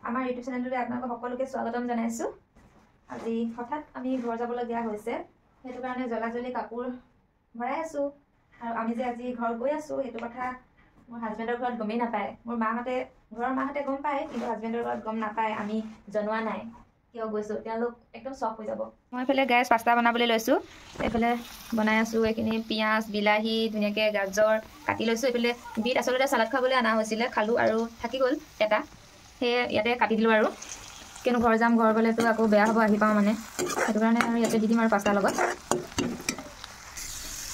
আমাৰ ইউটিউব চেনেলটোতে আপোনালোকক সকলোকে স্বাগতম জনাইছোঁ। আজি হঠাৎ আমি ঘৰ যাবলগীয়া হৈছে, সেইটো কাৰণে জ্বলাজ্বলি কাপোৰ ভৰাই আছোঁ। আৰু আমি যে আজি ঘৰ গৈ আছোঁ সেইটো কথা মোৰ হাজবেণ্ডৰ ঘৰত গমেই নাপায়। মোৰ মাহঁতে ঘৰৰ মাহঁতে গম পায়, কিন্তু হাজবেণ্ডৰ ঘৰত গম নাপায়, আমি জনোৱা নাই কিয় গৈছোঁ। তেওঁলোক একদম চখ হৈ যাব। মই এইফালে গাইছ পাস্তা বনাবলৈ লৈছোঁ। এইফালে বনাই আছোঁ এইখিনি পিঁয়াজ, বিলাহী, ধুনীয়াকৈ গাজৰ কাটি লৈছোঁ। এইফালে বিট আচলতে চালাড খাবলৈ অনা হৈছিলে, খালোঁ আৰু থাকি গ'ল এটা, সেয়ে ইয়াতে কাটি দিলোঁ আৰু কিয়নো ঘৰ যাম, ঘৰ গ'লেতো আকৌ বেয়া হ'ব, আহি পাওঁ মানে, সেইটো কাৰণে আৰু ইয়াতে দি দিম আৰু পাস্তাৰ লগত।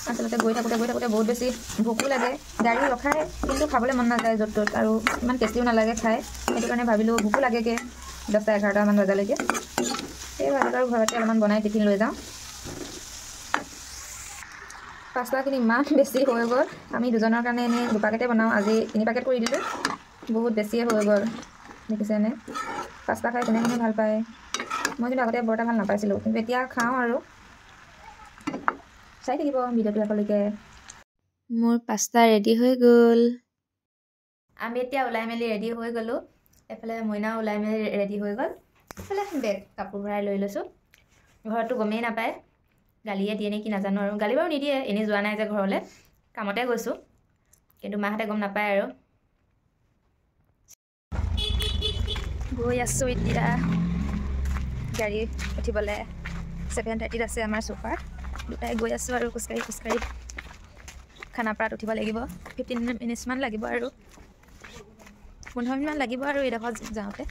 আচলতে গৈ থাকোঁতে বহুত বেছি ভোকো লাগে, গাড়ী ৰখাই, কিন্তু খাবলৈ মন নাযায় য'ত ত'ত, আৰু ইমান টেষ্টিও নালাগে খাই। সেইটো কাৰণে ভাবিলোঁ ভোকো লাগেগৈ 10-11টামান বজালৈকে, সেই ভাবিলোঁ আৰু ঘৰতে অলপমান বনাই টিফিন লৈ যাওঁ। পাস্তাখিনি ইমান বেছি হৈ গ'ল, আমি দুজনৰ কাৰণে এনেই 2 পেকেটে বনাওঁ, আজি 3 পেকেট কৰি দিলোঁ। বহুত বেছিয়ে হৈ গ'ল, দেখিছেনে? পাস্তা খাই কোনে কোনে ভাল পায়। মই কিন্তু আগতে বৰ এটা ভাল নাপাইছিলোঁ, কিন্তু এতিয়া খাওঁ আৰু। চাই থাকিব ভিডিঅ'টো শেষলৈকে। মোৰ পাস্তা ৰেডি হৈ গ'ল। আমি এতিয়া ওলাই মেলি ৰেডি হৈ গ'লোঁ। এইফালে মইনাও ওলাই মেলি ৰেডি হৈ গ'ল। এইফালে বেগ কাপোৰ ভৰাই লৈ লৈছোঁ। ঘৰততো গমেই নাপায়, গালিয়ে দিয়ে নেকি নাজানো আৰু। গালি বাৰু নিদিয়ে, এনেই যোৱা নাই যে ঘৰলৈ, কামতে গৈছোঁ, কিন্তু মাহঁতে গম নাপায় আৰু। গৈ আছোঁ এতিয়া গাড়ী উঠিবলৈ। 7:30 আছে আমাৰ চুপাৰ। দুটাই গৈ আছোঁ আৰু খোজকাঢ়ি খানাপাৰাত উঠিব লাগিব। 15 মিনিটছমান লাগিব আৰু 15 মিনিটমান লাগিব আৰু এইডোখৰত যাওঁতে।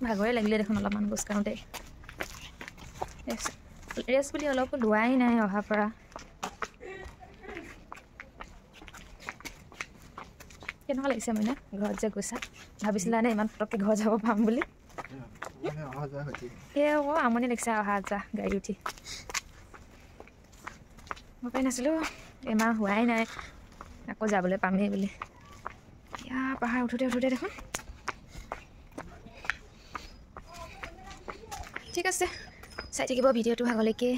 ভাগৰে লাগিলে দেখোন অলপমান খোজ কাঢ়োঁতে। ৰেষ্ট বুলি অলপো লোৱাই নাই অহাৰ পৰা। কেনেকুৱা লাগিছে মানে ঘৰত যে গৈছা? ভাবিছিলা নে ইমান পটককৈ ঘৰ যাব পাম বুলি? সেয়ে আকৌ আমনি লাগিছে অহা যোৱা গাড়ী উঠি। মই পাই নাছিলোঁ, এমাহ হোৱাই নাই আকৌ যাবলৈ পামেই বুলি। ইয়াৰ পাহাৰ উঠোতে দেখোন। ঠিক আছে, চাই থাকিব ভিডিঅ'টো আগলৈকে।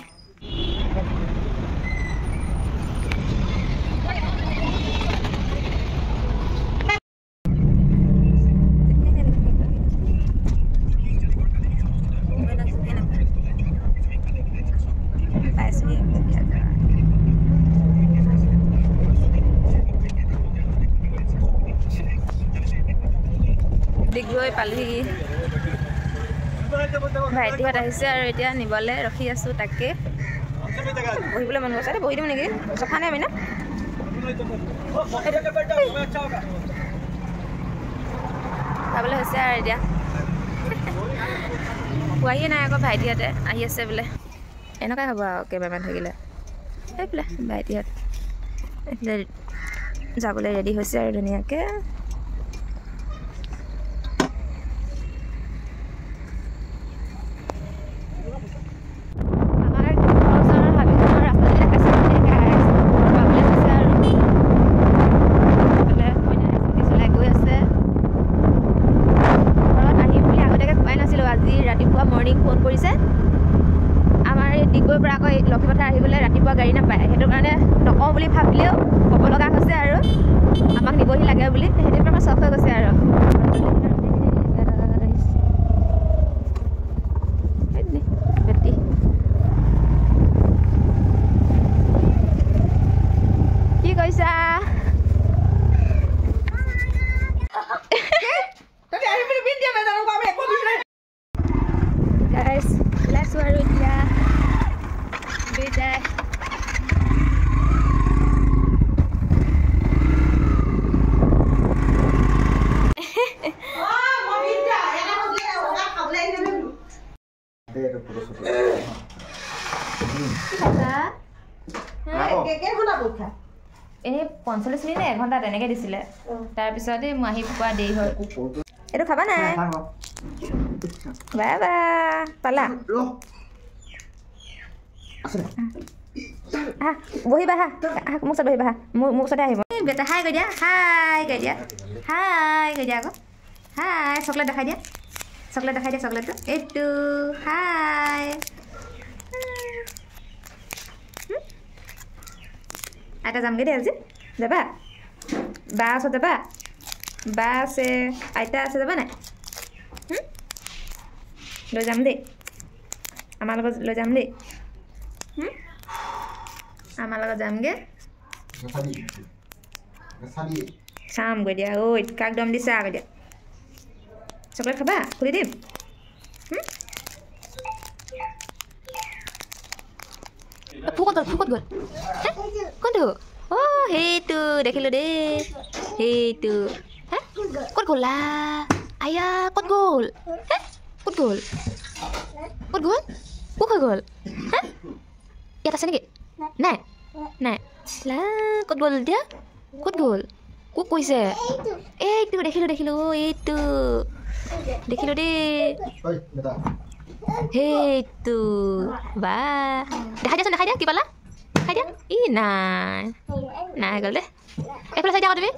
ডিগবৈ পালোহি। ভাইটিহঁত আহিছে আৰু এতিয়া নিবলৈ ৰখি আছোঁ। তাকে বহিবলৈ মন গৈছে, বহি দিওঁ নেকি? চফা নাই আমি না খাবলৈ হৈছে আৰু এতিয়া পোৱাহিয়ে নাই আকৌ। ভাইটিহঁতে আহি আছে বোলে, এনেকুৱাই হ'ব আৰু কেমেৰামেন থাকিলে। সেইফালে ভাইটিহঁত এইফালে যাবলৈ ৰেডি হৈছে আৰু ধুনীয়াকৈ। ডিগবৈৰ পৰা আকৌ লক্ষীপথাৰ আহিবলৈ ৰাতিপুৱা গাড়ী নাপায়, সেইটো কাৰণে নকওঁ বুলি ভাবিলেও ক'ব লগা হৈছে আৰু আমাক নিবহি লাগে বুলি। সেইটোৰ পৰা আমাৰ চখ হৈ গৈছে আৰু। কি কৈছা? ওলাইছোঁ আৰু এতিয়া দুইটাই। এনেই 45 মিনিট নে 1 ঘণ্টা তেনেকৈ দিছিলে। তাৰপিছতে মই আহি পোৱা দেৰি হ'ল। এইটো খাবা নাই? বাবা পালা? বহিবা হা, মোৰ ওচৰত বহিবা হা, মোৰ ওচৰতে আহিব। বেটা হাই কৈ দিয়া, হাই কৈ দিয়া, হাই কৈ দিয়া আকৌ। হাই চকলেট দেখাই দিয়া, চকলেটটো এইটো। হাই আইতা যামগৈ দেই আজি। যাবা বা ওচৰত যাবা? বা আছে আইতা আছে যাবা নাই লৈ যাম দেই আমাৰ লগত লৈ যাম দেই আমাৰ লগত যামগে চামগৈ দিয়া ঐ কাক দম দিছা আকৌ দিয়া চকলেট খাবা খুলি দিম ফুকত গ'ল কোনটো অ' সেইটো দেখিলোঁ দেই সেইটো হে ক'ত গ'লা আয়া ক'ত গ'ল হে ক'ত গ'ল ক'ত হৈ গ'ল হে ইয়াত আছে নেকি নাই নাই লা ক'ত গ'ল এতিয়া ক'ত গ'ল কোক কৈছে এইটো দেখিলোঁ এইটো দেখিলোঁ দেই সেইটো বা দেখাই দিয়া কি পালা দেখাই দিয়া ই নাই গ'ল দেই এইফালে চাই দিয়া আকৌ তুমি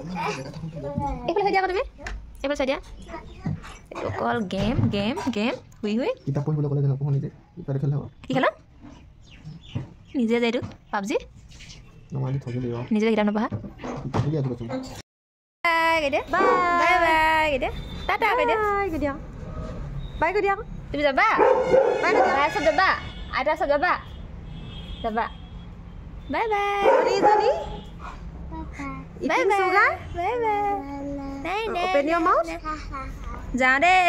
এইফালে চাই দিয়া এইটো অকল গেম শুই কিতাপ পঢ়িবলৈ ক'লে নপঢ়ি যে কি খেলা নিজে যায় এইটো পাবজি নিজে কিতাপ নপঢ়া বাই কৈ দিয়া তুমি যাবা চব যাবা আইতা চব যাবা বাই যাওঁ দেই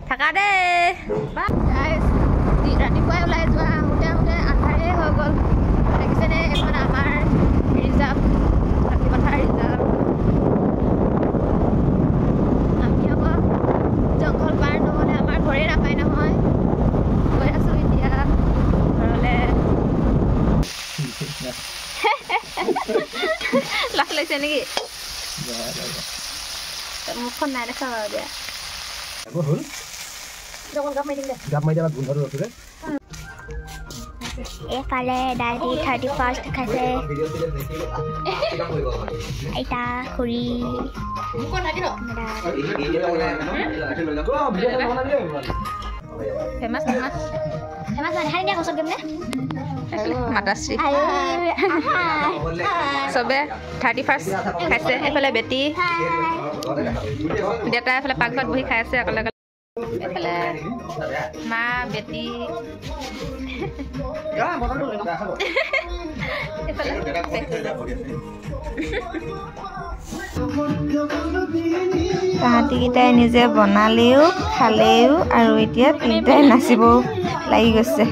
থাকা দেই ৰাতিপুৱাই ওলাই যোৱা আহোঁতে আন্ধাৰেই হৈ গ'ল দেখিছেনে এখন আমাৰ ৰিজাৰ্ভ ৰাতিপথাৰ ৰিজাৰ্ভ আমি আকৌ জংঘল পাৰ নহ'লে আমাৰ ঘৰেই নাপায় নহয় গৈ আছোঁ এতিয়া ঘৰলৈ লাখ লাগিছে নেকি মুখখন নাই দেখা বাৰু দিয়া এইফালে দাদি 31st খাইছে আইতা খুৰী ফেমাছ মাতাশ্ৰী চবে 31st খাইছে এইফালে বেটি দেউতা এইফালে পাকঘৰত বহি খাই আছে অকলে এইফালে মা বেটি তাহাঁতিকেইটাই নিজে বনালেও খালেও আৰু এতিয়া তিনিটাই নাচিবও লাগি গৈছে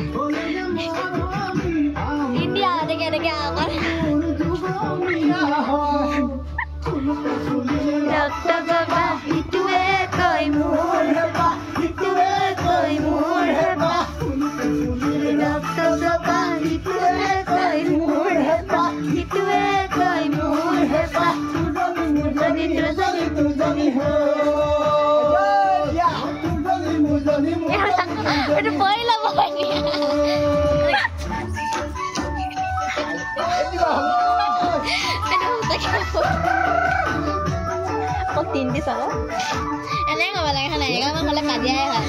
itu boy lah pokoknya. Aduh, kok tinggi salah? Enak nggak boleh kan ya? Kamu boleh kaji ya kan?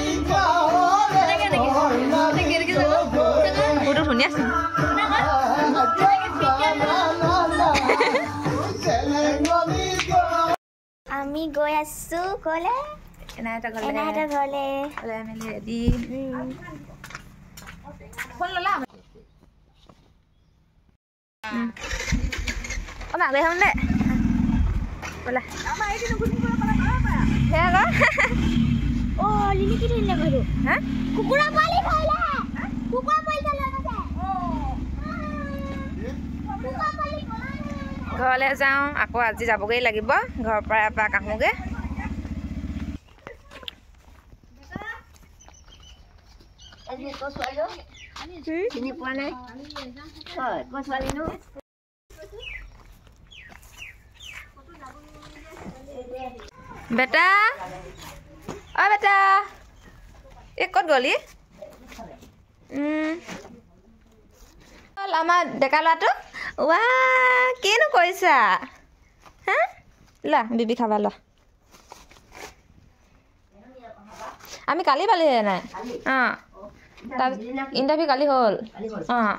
Udah dunia sih. Ami goi asu kole. Enak ada gole. Oleh Amelia di. Pun lo lah. Ông bạn về không đấy? Boleh. Ya kan? Oh, ini kita ini baru. Hah? Kukura balik kala. Kukura balik kala kata. Kukura balik kala. ঘৰলৈ যাওঁ আকৌ আজি যাবগৈ লাগিব ঘৰৰ পৰা এপাক আহোঁগৈ বেটা অ বেটা এই ক'ত গ'লি আমাৰ ডেকা ল'ৰাটো ৱা কিনো কৰিছা হা লা বিবি খাবা ল আমি কালি পালি নাই অঁ ইণ্টাৰভিউ কালি হ'ল অঁ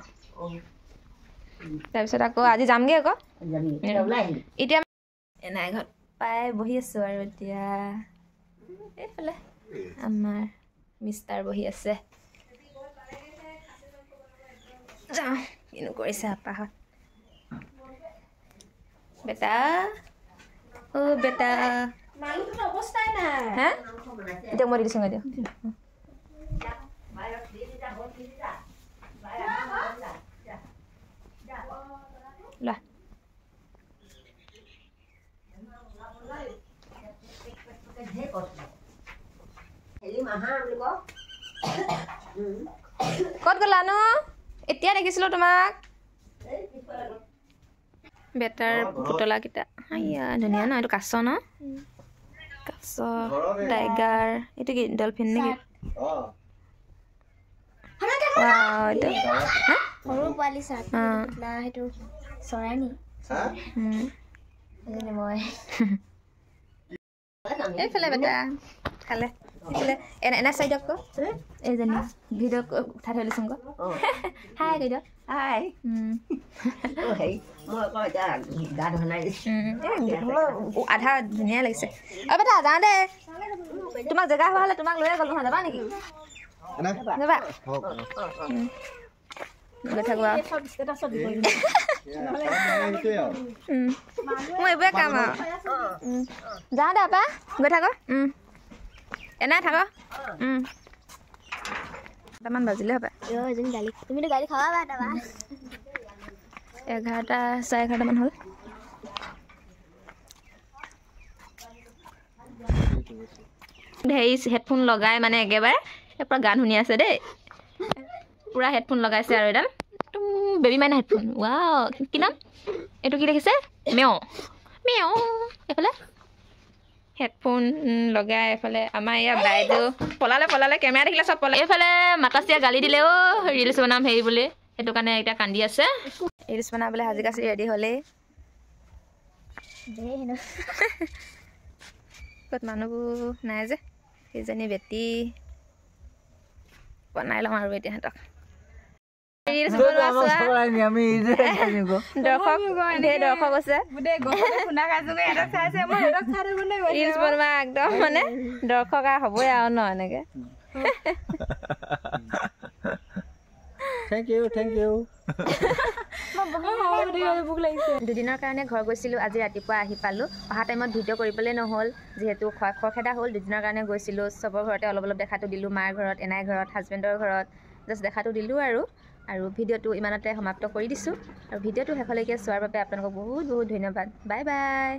তাৰপিছত আকৌ আজি যামগৈ আকৌ এতিয়া নাই ঘৰত পাই বহি আছোঁ আৰু এতিয়া এইফালে আমাৰ মিষ্টাৰ বহি আছে যাওঁ কিনো কৰিছে আপাহঁত বেটা অ' বেটা হা এতিয়া মই দি দিছোঁ দিয়ক লোৱা ক'ত গ'লানো এতিয়া দেখিছিলোঁ তোমাক বেটাৰ পুতলাকেইটা আইয়া ধুনীয়া ন এইটো কাছ ন কাছ টাইগাৰ এইটো কি ডলফিন নেকি সৰু পোৱালি সেইটো চৰাই নি মই এইফালে বেটা খালে এইফালে এনে চাই দিয়ক এইজনী ভিডিঅ' উঠাই থৈ দিছোঁ হাই কৈ দিয়ক হাই আধা ধুনীয়া লাগিছে অ' বেটা যাওঁ দে তোমাক জেগা হোৱা হ'লে তোমাক লৈয়ে গ'লো নহয় যাবা নেকি যাবা গৈ থাকোঁ আৰু মই এইবোৰে কাম আৰু যাওঁ দে আপা গৈ থাক এনাই থাক 11মান বাজিলে হ'বা তুমিতো গাড়ী খাবা 11টা 11:30মান হ'ল হেৰি হেডফোন লগাই মানে একেবাৰে পূৰা গান শুনি আছে দেই পূৰা হেডফোন লগাইছে আৰু এডাল একদম বেবী মাইনা হেডফোন ৱাও কি নাম এইটো কি দেখিছে মেও মেও এইফালে হেডফোন লগাই এইফালে আমাৰ ইয়াৰ বাইদেউ পলালে কেমেৰা দেখিলে চব পলালে এইফালে মাতাচিয়া গালি দিলে ৰিলচ বনাম হেৰি বুলি সেইটো কাৰণে এতিয়া কান্দি আছে ৰিলচ বনাবলৈ সাজি কাচি ৰেডি হ'লেই ক'ত মানুহবোৰ নাই যে সেইজনী বেটি বনাই লওঁ আৰু এতিয়া সিহঁতক দৰ্শক আছে ৰিলচ বনোৱা একদম মানে দৰ্শক আৰু হ'বই আৰু ন এনেকে দুদিনৰ কাৰণে ঘৰ গৈছিলোঁ আজি ৰাতিপুৱা আহি পালোঁ অহা টাইমত ভিডিঅ' কৰিবলৈ নহ'ল যিহেতু খৰখেদা হ'ল দুদিনৰ কাৰণে গৈছিলোঁ চবৰ ঘৰতে অলপ দেখাটো দিলোঁ মাৰ ঘৰত এনাইৰ ঘৰত হাজবেণ্ডৰ ঘৰত জাষ্ট দেখাটো দিলোঁ আৰু ভিডিঅ'টো ইমানতে সমাপ্ত কৰি দিছোঁ আৰু ভিডিঅ'টো শেষলৈকে চোৱাৰ বাবে আপোনালোকক বহুত ধন্যবাদ বাই বাই